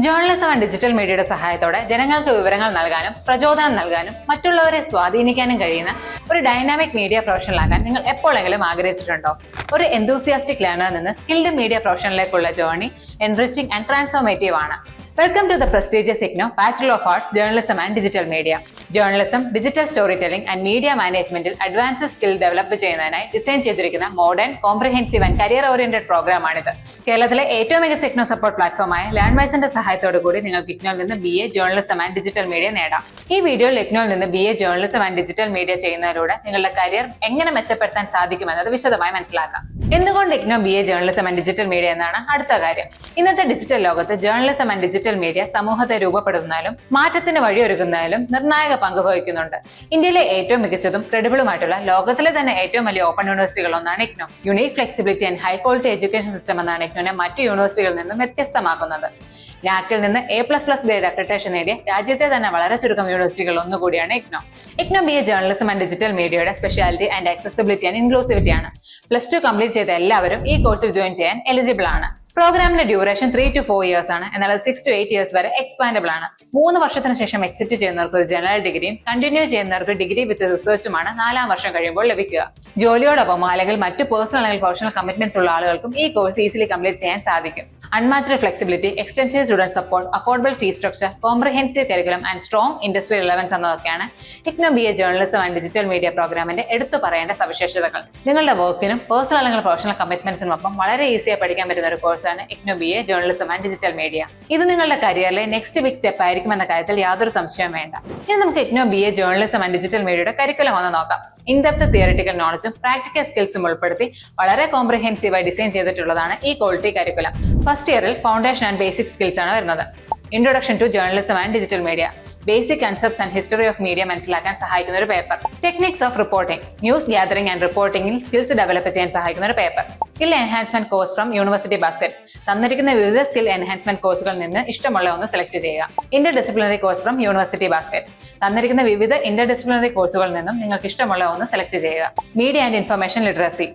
Journalism and digital മീഡിയയുടെ സഹായത്തോടെ ജനങ്ങൾക്ക് വിവരങ്ങൾ നൽകാനും പ്രചോദനം നൽകാനും മറ്റുള്ളവരെ സ്വാധീനിക്കാനും കഴിയുന്ന ഒരു ഡൈനാമിക് മീഡിയ പ്രൊഫഷണലാകാൻ നിങ്ങൾ എപ്പോഴെങ്കിലും ആഗ്രഹിച്ചിട്ടുണ്ടോ? ഒരു എന്തൂസിയാസ്റ്റിക് ലേണറിൽ നിന്ന് സ്കിൽഡ് മീഡിയ പ്രൊഫഷനിലേക്കുള്ള ജേർണി എൻറിച്ചിങ് ആൻഡ് ട്രാൻസ്ഫോർമേറ്റീവ് ആണ്. Welcome to the prestigious IGNOU bachelor of arts journalism and digital media. Journalism, digital storytelling and media മാനേജ്മെന്റിൽ അഡ്വാൻസ്ഡ് സ്കിൽ ഡെവലപ്പ് ചെയ്യുന്നതിനായി ഡിസൈൻ ചെയ്തിരിക്കുന്ന modern, comprehensive and career oriented പ്രോഗ്രാമാണിത്. കേരളത്തിലെ ഏറ്റവും മികച്ച IGNOU support പ്ലാറ്റ്ഫോമായ ലേൺവൈസിന്റെ സഹായത്തോടു കൂടി നിങ്ങൾക്ക് IGNOയിൽ നിന്ന് BA journalism and digital media നേടാം. ഈ വീഡിയോയിൽ IGNOയിൽ നിന്ന് BA journalism and digital media ചെയ്യുന്നതിലൂടെ നിങ്ങളുടെ കരിയർ എങ്ങനെ മെച്ചപ്പെടുത്താൻ സാധിക്കുമെന്നത് വിശദമായി മനസ്സിലാക്കാം. എന്തുകൊണ്ട് IGNOU BA journalism and digital media എന്നാണ് അടുത്ത കാര്യം. ഇന്നത്തെ ഡിജിറ്റൽ ലോകത്ത് ജേർണലിസം ആൻഡ് ഡിജിറ്റൽ മീഡിയ സമൂഹത്തെ രൂപപ്പെടുത്തുന്നതിലും മാറ്റത്തിന് വഴിയൊരുക്കുന്നതിലും നിർണായക പങ്ക് വഹിക്കുന്നുണ്ട്. ഇന്ത്യയിലെ ഏറ്റവും മികച്ചതും ക്രെഡിബിളുമായിട്ടുള്ള ലോകത്തിലെ തന്നെ ഏറ്റവും വലിയ ഓപ്പൺ യൂണിവേഴ്സിറ്റികൾ ഒന്നാണ് IGNOU. Unique flexibility and high quality education system എന്നാണ് IGNOനെ മറ്റു യൂണിവേഴ്സിറ്റികളിൽ നിന്നും വ്യത്യസ്തമാക്കുന്നത്. നാക്കിൽ നിന്ന് A++ ഗ്രേഡ് അക്രഡിറ്റേഷൻ നേടിയ രാജ്യത്തെ തന്നെ വളരെ ചുരുക്കം യൂണിവേഴ്സിറ്റികൾ ഒന്നുകൂടിയാണ് IGNOU. IGNOU BA journalism and digital മീഡിയയുടെ speciality and accessibility and inclusivity ആണ്. +2 കംപ്ലീറ്റ് ചെയ്ത എല്ലാവരും ഈ കോഴ്സിൽ ജോയിൻ ചെയ്യാൻ എലിജിബിൾ ആണ്. പ്രോഗ്രാമിന്റെ ഡ്യൂറേഷൻ 3 to 4 ഇയേഴ്സ് ആണ്. എന്നാൽ 6 to 8 ഇയേഴ്സ് വരെ എക്സ്പാൻഡബിൾ ആണ്. 3 വർഷത്തിന് ശേഷം എക്സിറ്റ് ചെയ്യുന്നവർക്ക് ഒരു ജനറൽ ഡിഗ്രിയും കണ്ടിന്യൂ ചെയ്യുന്നവർക്ക് ഡിഗ്രി വിത്ത് റിസർച്ചുമാണ് 4ാം വർഷം കഴിയുമ്പോൾ ലഭിക്കുക. ജോലിയോടൊപ്പം അല്ലെങ്കിൽ മറ്റ് പേഴ്സണൽ അല്ലെങ്കിൽ പ്രൊഫഷണൽ കമ്മിറ്റ്മെന്റ്സ് ഉള്ള ആളുകൾക്കും ഈ കോഴ്സ് ഈസിലി കംപ്ലീറ്റ് ചെയ്യാൻ സാധിക്കും. Unmatched flexibility, extensive student support, affordable fee structure, comprehensive curriculum and strong industry relevance എന്നതൊക്കെയാണ് IGNOU BA journalism and digital media പ്രോഗ്രാമിന്റെ എടുത്തു പറയേണ്ട സവിശേഷതകൾ. നിങ്ങളുടെ വർക്കിനും പേഴ്സണൽ അല്ലെങ്കിൽ പ്രൊഫഷണൽ കമ്മിറ്റ്മെന്റ്സിനൊപ്പം വളരെ ഈസിയായി പഠിക്കാൻ പറ്റുന്ന ഒരു കോഴ്സാണ് IGNOU BA journalism and digital media. ഇത് നിങ്ങളുടെ കരിയറിലെ നെക്സ്റ്റ് ബിഗ് സ്റ്റെപ്പ് ആയിരിക്കുമെന്ന കാര്യത്തിൽ യാതൊരു സംശയവും വേണ്ട. ഇനി നമുക്ക് IGNOU BA journalism and digital മീഡിയയുടെ കരിക്കുലം ഒന്ന് നോക്കാം. ഇൻഡെപ്ത് തിയറിറ്റിക്കൽ നോളജും പ്രാക്ടിക്കൽ സ്കിൽസും ഉൾപ്പെടുത്തി വളരെ കോംപ്രിഹെൻസീവായി ഡിസൈൻ ചെയ്തിട്ടുള്ളതാണ് ഈ ക്വാളിറ്റി കരിക്കുലം. ഫസ്റ്റ് ഇയറിൽ ഫൗണ്ടേഷൻ ആൻഡ് ബേസിക് സ്കിൽസ് ആണ് വരുന്നത്. Introduction to journalism and digital media, basic concepts and history of media മനസ്സിലാക്കാൻ സഹായിക്കുന്ന ഒരു paper. Techniques of reporting, news gathering and റിപ്പോർട്ടിംഗിൽ സ്കിൽസ് ഡെവലപ്പ് ചെയ്യാൻ സഹായിക്കുന്ന ഒരു paper. Skill enhancement course from university basket, തന്നിരിക്കുന്ന വിവിധ സ്കിൽ എൻഹാൻസ്മെന്റ് കോഴ്സുകളിൽ നിന്ന് ഇഷ്ടമുള്ള ഒന്ന് സെലക്ട് ചെയ്യുക. Inter disciplinary course from university basket, തന്നിരിക്കുന്ന വിവിധ ഇന്റർ ഡിസിപ്ലിനറി കോഴ്സുകളിൽ നിന്നും നിങ്ങൾക്ക് ഇഷ്ടമുള്ള ഒന്ന് സെലക്ട് ചെയ്യുക. Media and information literacy,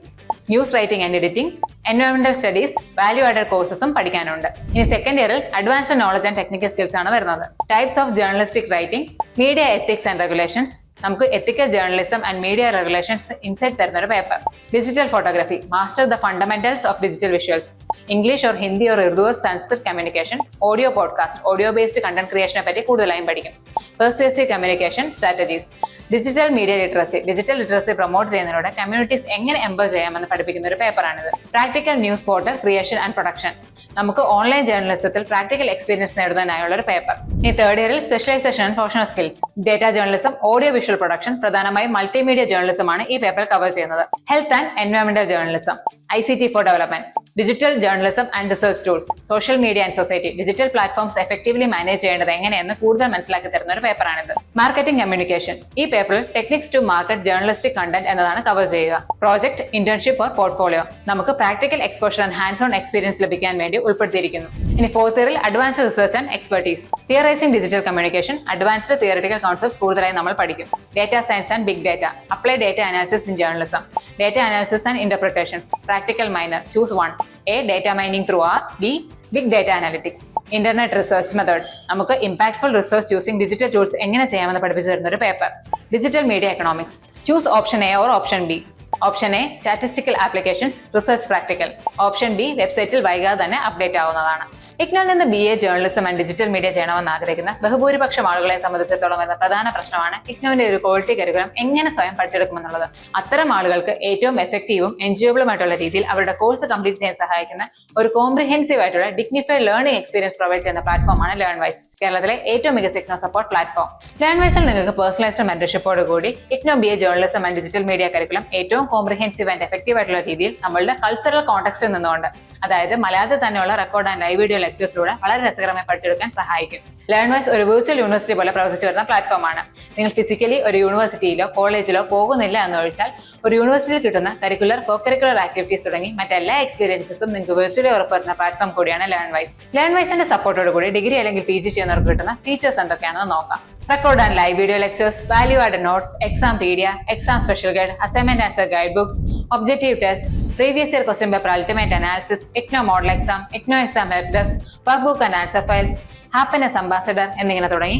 news writing and editing, എൻവയോൺമെന്റൽ സ്റ്റഡീസ്, വാല്യൂ ആഡഡ് കോഴ്സസും പഠിക്കാനുണ്ട്. ഇനി സെക്കൻഡ് ഇയറിൽ advanced knowledge and technical skills ആണ് വരുന്നത്. Types of journalistic writing, media ethics and regulations, നമുക്ക് ethical journalism and media regulations insight തരുന്ന ഒരു paper. Digital photography, master the fundamentals of digital visuals, English or Hindi or Urdu or Sanskrit communication, audio podcast, audio based content ക്രിയേഷനെ പറ്റി കൂടുതലായും പഠിക്കും. Persuasive communication strategies, digital media literacy, digital literacy promote ചെയ്യുന്നതിലൂടെ communities എങ്ങനെ empower ചെയ്യാമെന്ന് പഠിപ്പിക്കുന്ന ഒരു പേപ്പറാണിത്. Practical news portal creation and production, നമുക്ക് ഓൺലൈൻ ജേർണലിസത്തിൽ പ്രാക്ടിക്കൽ എക്സ്പീരിയൻസ് നേടുന്നതിനായുള്ള ഒരു പേപ്പർ. ഇനി തേർഡ് ഇയറിൽ specialisation and professional skills, data journalism, audio visual production, പ്രധാനമായും മൾട്ടിമീഡിയ ജേർണലിസം ആണ് ഈ പേപ്പർ കവർ ചെയ്യുന്നത്. ഹെൽത്ത് ആൻഡ് എൻവയോൺമെന്റൽ journalism, ICT for development, digital journalism and research tools, social media and society, digital platforms effectively manage ചെയ്യേണ്ടത് എങ്ങനെയെന്ന് കൂടുതൽ മനസ്സിലാക്കി തരുന്ന ഒരു പേപ്പറാണിത്. മാർക്കറ്റിംഗ് കമ്മ്യൂണിക്കേഷൻ, ഈ പേപ്പറിൽ techniques to market journalistic content എന്നതാണ് കവർ ചെയ്യുക. പ്രോജക്ട്, ഇന്റേൺഷിപ്പ് ഓർ പോർട്ട്ഫോളിയോ, നമുക്ക് practical exposure and hands on experience ലഭിക്കാൻ വേണ്ടി ഉൾപ്പെടുത്തിയിരിക്കുന്നു. ഇനി ഫോർത്ത് ഇയറിൽ advanced research and expertise, theorising digital communication, advanced theoretical concepts കൂടുതലായി നമ്മൾ പഠിക്കും. Data science and big data, apply data analysis in journalism, data analysis and interpretations, practical minor, choose one. A. Data mining through R. B. Big data analytics. Internet research methods, നമുക്ക് impactful research using digital tools എങ്ങനെ ചെയ്യാമെന്ന് പഠിപ്പിച്ചു തരുന്ന ഒരു paper. Digital media economics, choose option A or option B. Option A statistical applications, research practical. Option B വെബ്സൈറ്റിൽ വൈകാതെ തന്നെ update ആവുന്നതാണ്. IGNOയിൽ നിന്ന് BA journalism and digital media ചെയ്യണമെന്ന് ആഗ്രഹിക്കുന്ന ബഹുഭൂരിപക്ഷം ആളുകളെ സംബന്ധിച്ചിടത്തോളം എന്ന പ്രധാന പ്രശ്നമാണ് IGNOയുടെ ഒരു ക്വാളിറ്റി കരിക്കുലം എങ്ങനെ സ്വയം പഠിച്ചെടുക്കുമെന്നുള്ളത്. അത്തരം ആളുകൾക്ക് ഏറ്റവും എഫക്റ്റീവും എൻജോയബിളുമായിട്ടുള്ള രീതിയിൽ അവരുടെ കോഴ്സ് കംപ്ലീറ്റ് ചെയ്യാൻ സഹായിക്കുന്ന ഒരു കോംപ്രിഹെൻസീവ് ആയിട്ടുള്ള ഡിഗ്നിഫൈഡ് ലേണിംഗ് എക്സ്പീരിയൻസ് പ്രൊവൈഡ് ചെയ്യുന്ന പ്ലാറ്റ്ഫോമാണ് ലേൺവൈസ്, കേരളത്തിലെ ഏറ്റവും മികച്ച IGNOU സപ്പോർട്ട് പ്ലാറ്റ്ഫോം. ലേൺവൈസിൽ നിങ്ങൾക്ക് പേഴ്സണലൈസ്ഡ് മെന്റർഷിപ്പോട് കൂടി IGNOU BA journalism and digital media curriculum ഏറ്റവും കോംപ്രിഹെൻസീവ് ആൻഡ് എഫക്റ്റീവ് ആയിട്ടുള്ള രീതിയിൽ നമ്മളുടെ കൾച്ചറൽ കോണ്ടെക്സ്റ്റിൽ നിന്നുകൊണ്ട്, അതായത് മലയാളത്തിൽ തന്നെയുള്ള റെക്കോർഡ് ആൻഡ് ലൈവ് വീഡിയോ ലെക്ചേഴ്സിലൂടെ വളരെ രസകരമായി പഠിച്ചെടുക്കാൻ സഹായിക്കും. ലേൺവൈസ് ഒരു വിർച്വൽ യൂണിവേഴ്സിറ്റി പോലെ പ്രവർത്തിച്ചു വരുന്ന പ്ലാറ്റ്ഫോമാണ്. നിങ്ങൾ ഫിസിക്കലി ഒരു യൂണിവേഴ്സിറ്റിയിലോ കോളേജിലോ പോകുന്നില്ല എന്ന് ഒഴിച്ചാൽ ഒരു യൂണിവേഴ്സിറ്റിയിൽ കിട്ടുന്ന കരിക്കുലർ, കോകരിക്കുലർ ആക്ടിവിറ്റീസ് തുടങ്ങി മറ്റെല്ലാ എക്സ്പീരിയൻസസും നിങ്ങൾക്ക് വിർച്വലി ഉറപ്പുവരുന്ന പ്ലാറ്റ്ഫോം കൂടിയാണ് ലേൺവൈസ്. ലേൺവൈസിന്റെ സപ്പോർട്ടോട് കൂടി ഡിഗ്രി അല്ലെങ്കിൽ PG ചെയ്യുന്നവർക്ക് കിട്ടുന്ന ഫീച്ചേഴ്സ് എന്തൊക്കെയാണെന്ന് നോക്കാം. record and live video lectures, value-added notes, exampedia, exam special guide, assignment answer guidebooks, objective test, previous year question paper ultimate analysis, IGNOU model exam, IGNOU exam help desk, workbook and answer files, happiness ambassador എന്നിങ്ങനെ തുടങ്ങി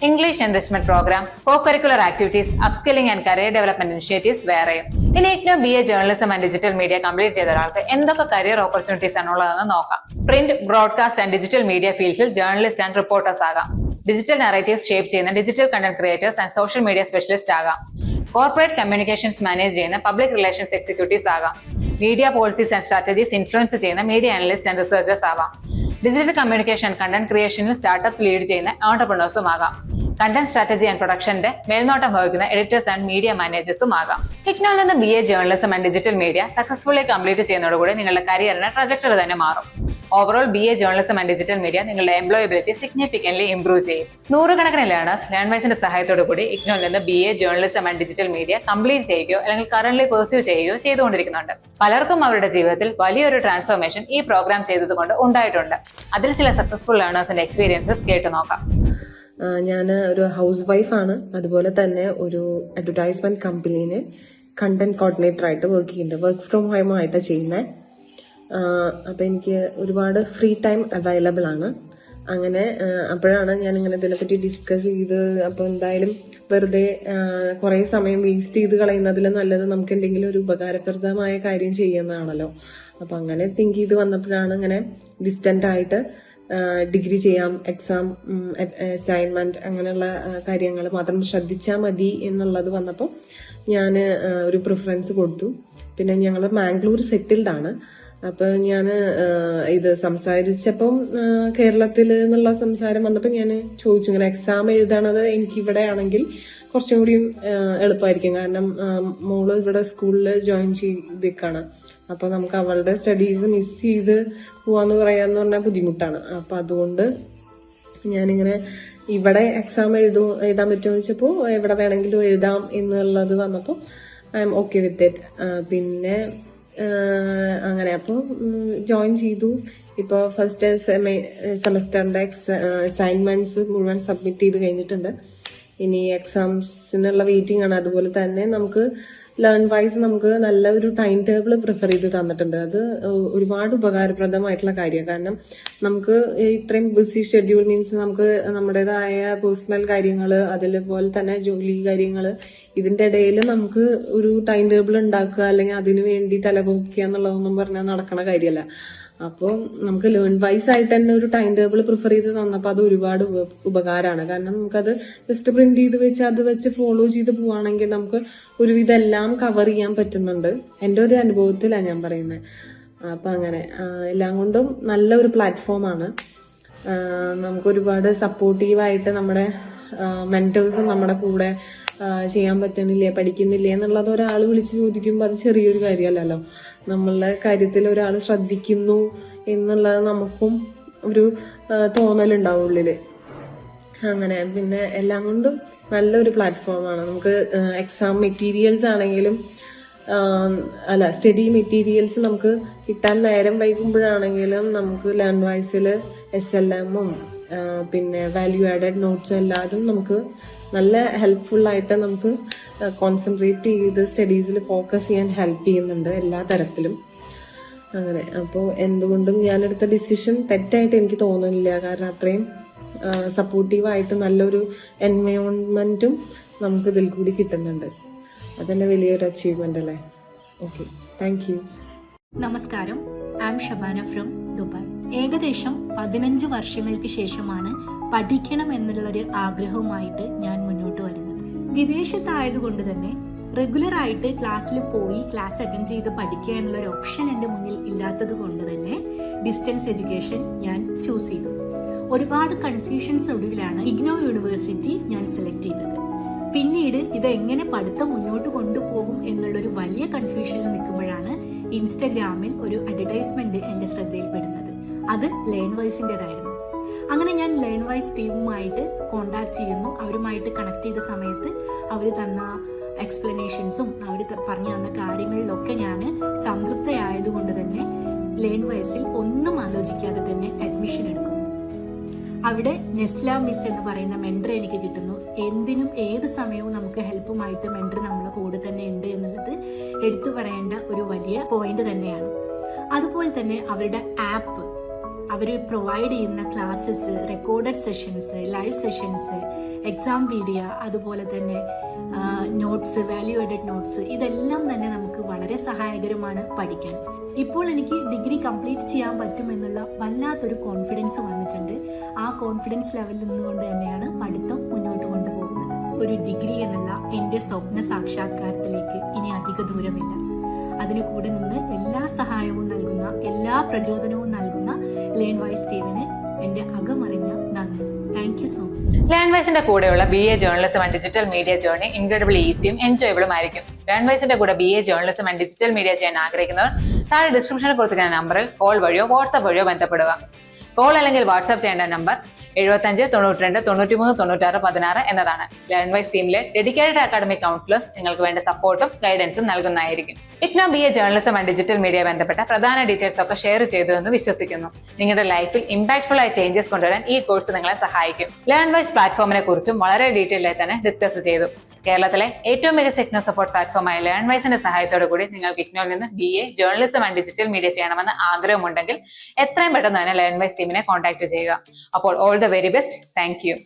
English enrichment programme, co curricular activities, upskilling and career development initiatives വേറെയും. ഇനി IGNOU BA journalism and digital media complete ചെയ്ത ഒരാൾക്ക് എന്തൊക്കെ career opportunities ആണുള്ളതെന്ന് നോക്കാം. Print, broadcast and digital media ഫീൽഡ്സിൽ ജേർണലിസ്റ്റ് ആൻഡ് റിപ്പോർട്ടേഴ്സ് ആകാം. ഡിജിറ്റൽ നറേറ്റീവ്സ് ഷേപ്പ് ചെയ്യുന്ന digital content creators and social media specialist ആകാം. കോർപ്പറേറ്റ് കമ്മ്യൂണിക്കേഷൻസ് മാനേജ് ചെയ്യുന്ന പബ്ലിക് റിലേഷൻസ് എക്സിക്യൂട്ടീവ്സ് ആകാം. Media policies and strategies influence ചെയ്യുന്ന media analyst and researchers ആവാം. Digital communication content ക്രിയേഷനിൽ startups lead ചെയ്യുന്ന ഓണ്ടർപ്രണേഴ്സും ആകാം. കണ്ടന്റ് സ്ട്രാറ്റജി ആൻഡ് പ്രൊഡക്ഷന്റെ മേൽനോട്ടം വഹിക്കുന്ന എഡിറ്റേഴ്സ് ആൻഡ് മീഡിയ മാനേജേഴ്സും ആകാം. IGNOUവിൽ നിന്ന് BA journalism and digital media successfully complete ചെയ്യുന്നതോടുകൂടി നിങ്ങളുടെ കരിയറിന്റെ ട്രജക്ടറി തന്നെ മാറും. Overall BA journalism and digital media നിങ്ങളുടെ എംപ്ലോയബിലിറ്റി സിഗ്നിഫിക്കന്റ്ലി ഇംപ്രൂവ് ചെയ്യും. നൂറുകണക്കിന് ലേണേഴ്സ് ലേൺവൈസിന്റെ സഹായത്തോടു കൂടി IGNOUവിൽ നിന്ന് BA journalism and digital media complete ചെയ്യുകയോ അല്ലെങ്കിൽ കറന്റ് പെർസ്യൂ ചെയ്യുകയോ ചെയ്തുകൊണ്ടിരിക്കുന്നുണ്ട്. പലർക്കും അവരുടെ ജീവിതത്തിൽ വലിയൊരു ട്രാൻസ്ഫോർമേഷൻ ഈ പ്രോഗ്രാം ചെയ്തതുകൊണ്ട് ഉണ്ടായിട്ടുണ്ട്. അതിൽ ചില സക്സസ്ഫുൾ ലേണേഴ്സിന്റെ എക്സ്പീരിയൻസസ് കേട്ടു നോക്കാം. ഞാൻ ഒരു ഹൗസ് വൈഫാണ്. അതുപോലെ തന്നെ ഒരു അഡ്വർടൈസ്മെന്റ് കമ്പനിയിൽ കണ്ടന്റ് കോർഡിനേറ്റർ ആയിട്ട് വർക്ക് ചെയ്യുന്നുണ്ട്. വർക്ക് ഫ്രം ഹോം ആയിട്ട് ചെയ്യുന്നത്. അപ്പം എനിക്ക് ഒരുപാട് ഫ്രീ ടൈം അവൈലബിൾ ആണ്. അങ്ങനെ അപ്പോഴാണ് ഞാൻ ഇങ്ങനെ ഇതിനെപ്പറ്റി ഡിസ്കസ് ചെയ്ത്, അപ്പോൾ എന്തായാലും വെറുതെ കുറേ സമയം വേസ്റ്റ് ചെയ്ത് കളയുന്നതിൽ നല്ലത് നമുക്ക് എന്തെങ്കിലും ഒരു ഉപകാരപ്രദമായ കാര്യം ചെയ്യുന്നതാണല്ലോ. അപ്പം അങ്ങനെ തിങ്ക് ചെയ്ത് വന്നപ്പോഴാണ് ഇങ്ങനെ ഡിസ്റ്റന്റ് ആയിട്ട് ഡിഗ്രി ചെയ്യാം, എക്സാം, അസൈൻമെന്റ് അങ്ങനെയുള്ള കാര്യങ്ങൾ മാത്രം ശ്രദ്ധിച്ചാൽ മതി എന്നുള്ളത് വന്നപ്പോൾ ഞാൻ ഒരു പ്രിഫറൻസ് കൊടുത്തു. പിന്നെ ഞങ്ങൾ മാംഗ്ലൂർ സെറ്റിൽഡ് ആണ്. അപ്പൊ ഞാൻ ഇത് സംസാരിച്ചപ്പം കേരളത്തിൽ നിന്നുള്ള സംസാരം വന്നപ്പോൾ ഞാൻ ചോദിച്ചു, ഇങ്ങനെ എക്സാം എഴുതണത് എനിക്ക് ഇവിടെ ആണെങ്കിൽ കുറച്ചും കൂടി എളുപ്പമായിരിക്കും. കാരണം മോള് ഇവിടെ സ്കൂളിൽ ജോയിൻ ചെയ്തേക്കാണ്. അപ്പൊ നമുക്ക് അവളുടെ സ്റ്റഡീസ് മിസ് ചെയ്ത് പോവാന്ന് പറയാന്ന് പറഞ്ഞാൽ ബുദ്ധിമുട്ടാണ്. അപ്പൊ അതുകൊണ്ട് ഞാനിങ്ങനെ ഇവിടെ എക്സാം എഴുതാൻ പറ്റുമോ ചോദിച്ചപ്പോൾ എവിടെ വേണമെങ്കിലും എഴുതാം എന്നുള്ളത് വന്നപ്പോൾ I M okay with it. പിന്നെ അങ്ങനെ അപ്പോൾ ജോയിൻ ചെയ്തു. ഇപ്പോൾ ഫസ്റ്റ് സെമസ്റ്ററിന്റെ അസൈൻമെന്റ്സ് മുഴുവൻ സബ്മിറ്റ് ചെയ്ത് കഴിഞ്ഞിട്ടുണ്ട്. ഇനി എക്സാംസിനുള്ള വെയിറ്റിംഗ് ആണ്. അതുപോലെ തന്നെ നമുക്ക് ലേൺ വൈസ് നമുക്ക് നല്ല ഒരു ടൈം ടേബിൾ പ്രിഫർ ചെയ്ത് തന്നിട്ടുണ്ട്. അത് ഒരുപാട് ഉപകാരപ്രദമായിട്ടുള്ള കാര്യമാണ്. കാരണം നമുക്ക് ഇത്രയും ബിസി ഷെഡ്യൂൾ മീൻസ് നമുക്ക് നമ്മുടേതായ പേഴ്സണൽ കാര്യങ്ങൾ, അതുപോലെ തന്നെ ജോലി കാര്യങ്ങൾ, ഇതിന്റെ ഇടയിൽ നമുക്ക് ഒരു ടൈം ടേബിൾ ഉണ്ടാക്കുക അല്ലെങ്കിൽ അതിനു വേണ്ടി തലപോക്കുക എന്നുള്ളതൊന്നും പറഞ്ഞാൽ നടക്കണ കാര്യമല്ല. അപ്പോൾ നമുക്ക് ലേൺ വൈസ് ആയിട്ട് തന്നെ ഒരു ടൈം ടേബിൾ പ്രിഫർ ചെയ്ത് തന്നപ്പോൾ അത് ഒരുപാട് ഉപകാരമാണ്. കാരണം നമുക്കത് ജസ്റ്റ് പ്രിന്റ് ചെയ്ത് വെച്ച് അത് വെച്ച് ഫോളോ ചെയ്ത് പോവാണെങ്കിൽ നമുക്ക് ഒരുവിധം എല്ലാം കവർ ചെയ്യാൻ പറ്റുന്നുണ്ട്. എൻ്റെ ഒരു അനുഭവത്തിലാണ് ഞാൻ പറയുന്നത്. അപ്പൊ അങ്ങനെ എല്ലാം കൊണ്ടും നല്ല ഒരു പ്ലാറ്റ്ഫോമാണ്. നമുക്ക് ഒരുപാട് സപ്പോർട്ടീവായിട്ട് നമ്മുടെ മെന്റേഴ്സും നമ്മുടെ കൂടെ ചെയ്യാൻ പറ്റുന്നില്ലേ, പഠിക്കുന്നില്ലേ എന്നുള്ളത് ഒരാൾ വിളിച്ച് ചോദിക്കുമ്പോൾ അത് ചെറിയൊരു കാര്യമല്ലല്ലോ. നമ്മളുടെ കാര്യത്തിൽ ഒരാൾ ശ്രദ്ധിക്കുന്നു എന്നുള്ളത് നമുക്കും ഒരു തോന്നലുണ്ടാവും ഉള്ളില്. അങ്ങനെ പിന്നെ എല്ലാം കൊണ്ടും നല്ലൊരു പ്ലാറ്റ്ഫോമാണ്. നമുക്ക് എക്സാം മെറ്റീരിയൽസ് ആണെങ്കിലും സ്റ്റഡി മെറ്റീരിയൽസ് നമുക്ക് കിട്ടാൻ നേരം വൈകുമ്പോഴാണെങ്കിലും നമുക്ക് ലേൺ വൈസിൽ SLM-ഉം പിന്നെ വാല്യൂ ആഡഡ് നോട്ട്സും എല്ലാതും നമുക്ക് നല്ല ഹെൽപ്ഫുൾ ആയിട്ട് നമുക്ക് കോൺസെൻട്രേറ്റ് ചെയ്ത് സ്റ്റഡീസിൽ ഫോക്കസ് ചെയ്യാൻ ഹെൽപ്പ് ചെയ്യുന്നുണ്ട് എല്ലാ തരത്തിലും. അങ്ങനെ അപ്പോൾ എന്തുകൊണ്ടും ഞാനെടുത്ത ഡിസിഷൻ തെറ്റായിട്ട് എനിക്ക് തോന്നുന്നില്ല. കാരണം അത്രയും സപ്പോർട്ടീവായിട്ട് നല്ലൊരു എൻവയോൺമെന്റും നമുക്ക് ഇതിൽ കൂടി കിട്ടുന്നുണ്ട്. അതന്നെ വലിയൊരു അച്ചീവ്മെന്റ് അല്ലേ. Okay, thank you. നമസ്കാരം, I am Shabana from Dubai. ഏകദേശം 15 വർഷങ്ങൾക്ക് ശേഷമാണ് പഠിക്കണം എന്നുള്ളൊരു ആഗ്രഹവുമായിട്ട് ഞാൻ മുന്നോട്ട് വരുന്നത്. വിദേശത്തായതുകൊണ്ട് തന്നെ റെഗുലർ ആയിട്ട് ക്ലാസ്സിൽ പോയി ക്ലാസ് അറ്റൻഡ് ചെയ്ത് പഠിക്കുക എന്നുള്ള ഒരു ഓപ്ഷൻ എൻ്റെ മുന്നിൽ ഇല്ലാത്തത് കൊണ്ട് തന്നെ ഡിസ്റ്റൻസ് എഡ്യൂക്കേഷൻ ഞാൻ ചൂസ് ചെയ്തു. ഒരുപാട് കൺഫ്യൂഷൻസ് ഒടുവിലാണ് IGNOU യൂണിവേഴ്സിറ്റി ഞാൻ സെലക്ട് ചെയ്തത്. പിന്നീട് ഇത് എങ്ങനെ പഠിത്തം മുന്നോട്ട് കൊണ്ടുപോകും എന്നുള്ളൊരു വലിയ കൺഫ്യൂഷനിൽ നിൽക്കുമ്പോഴാണ് ഇൻസ്റ്റഗ്രാമിൽ ഒരു അഡ്വർടൈസ്മെന്റ് എന്റെ ശ്രദ്ധയിൽപ്പെടുന്നത്. അത് ലേൺ വൈസിൻ്റെതായിരുന്നു. അങ്ങനെ ഞാൻ ലേൺ വൈസ് ടീമുമായിട്ട് കോണ്ടാക്ട് ചെയ്യുന്നു. അവരുമായിട്ട് കണക്ട് ചെയ്ത സമയത്ത് അവർ തന്ന എക്സ്പ്ലനേഷൻസും അവർ പറഞ്ഞു തന്ന കാര്യങ്ങളിലൊക്കെ ഞാൻ സംതൃപ്തയായതുകൊണ്ട് തന്നെ ലേൺ വൈസിൽ ഒന്നും ആലോചിക്കാതെ തന്നെ അഡ്മിഷൻ എടുക്കുന്നു. അവിടെ നെസ്ല മിസ് എന്ന് പറയുന്ന മെന്റർ എനിക്ക് കിട്ടുന്നു. എന്തിനും ഏത് സമയവും നമുക്ക് ഹെൽപ്പുമായിട്ട് മെന്റർ നമ്മളെ കൂടെ തന്നെ ഉണ്ട് എന്നുള്ളത് എടുത്തു പറയേണ്ട ഒരു വലിയ പോയിന്റ് തന്നെയാണ്. അതുപോലെ തന്നെ അവരുടെ ആപ്പ്, അവർ പ്രൊവൈഡ് ചെയ്യുന്ന classes, recorded sessions, live sessions, exam video, അതുപോലെ തന്നെ നോട്ട്സ്, വാല്യൂ ആഡഡ് നോട്ട്സ്, ഇതെല്ലാം തന്നെ നമുക്ക് വളരെ സഹായകരമാണ് പഠിക്കാൻ. ഇപ്പോൾ എനിക്ക് ഡിഗ്രി കംപ്ലീറ്റ് ചെയ്യാൻ പറ്റുമെന്നുള്ള വല്ലാത്തൊരു കോൺഫിഡൻസ് വന്നിട്ടുണ്ട്. ആ കോൺഫിഡൻസ് ലെവലിൽ നിന്നുകൊണ്ട് തന്നെയാണ് പഠിത്തം മുന്നോട്ട് കൊണ്ടുപോകുന്നത്. ഒരു ഡിഗ്രി എന്നുള്ള എൻ്റെ സ്വപ്ന സാക്ഷാത്കാരത്തിലേക്ക് ഇനി അധിക ദൂരമില്ല. അതിന് കൂടെ നിന്ന് എല്ലാ സഹായവും നൽകുന്ന, എല്ലാ പ്രചോദനവും നൽകുന്ന ലേൺവൈസ് ടീമിന് എൻ്റെ അകമറിഞ്ഞ നന്ദി. Thank you so much. ലേൺവൈസിന്റെ കൂടെയുള്ള BA journalism and digital media journey incredible ഈസിയും എൻജോയബിളും ആയിരിക്കും. ലേൺവൈസിന്റെ കൂടെ BA journalism and digital media ചെയ്യാൻ ആഗ്രഹിക്കുന്നവർ താഴെ ഡിസ്ക്രിപ്ഷനിൽ കൊടുത്തിരിക്കുന്ന നമ്പറിൽ കോൾ വഴിയോ വാട്സ്ആപ്പ് വഴിയോ ബന്ധപ്പെടുക. കോൾ അല്ലെങ്കിൽ വാട്സ്ആപ്പ് ചെയ്യേണ്ട നമ്പർ 75 92 93 96 16 എന്നതാണ്. ലേൺവൈസ് ടീമിലെ ഡെഡിക്കേറ്റഡ് അക്കാഡമിക് കൗൺസിലേഴ്സ് നിങ്ങൾക്ക് വേണ്ട സപ്പോർട്ടും ഗൈഡൻസും നൽകുന്നതായിരിക്കും. IGNOU BA journalism and digital media ബന്ധപ്പെട്ട പ്രധാന ഡീറ്റെയിൽസ് ഒക്കെ ഷെയർ ചെയ്തു എന്ന് വിശ്വസിക്കുന്നു. നിങ്ങളുടെ ലൈഫിൽ ഇമ്പാക്ട്ഫുൾ ആയ ചേഞ്ചസ് കൊണ്ടുവരാൻ ഈ കോഴ്സ് നിങ്ങളെ സഹായിക്കും. ലേൺവൈസ് പ്ലാറ്റ്ഫോമിനെ കുറിച്ചും വളരെ ഡീറ്റെയിൽ ആയി തന്നെ ഡിസ്കസ് ചെയ്തു. കേരളത്തിലെ ഏറ്റവും മികച്ച IGNOU സപ്പോർട്ട് പ്ലാറ്റ്ഫോമായ ലേൺവൈസിന്റെ സഹായത്തോടു കൂടി നിങ്ങൾക്ക് IGNOUവിൽ നിന്ന് BA journalism and digital media ചെയ്യണമെന്ന് ആഗ്രഹമുണ്ടെങ്കിൽ എത്രയും പെട്ടെന്ന് തന്നെ ലേൺവൈസ് ടീമിനെ കോൺടാക്ട് ചെയ്യുക. അപ്പോൾ all the very best. Thank you.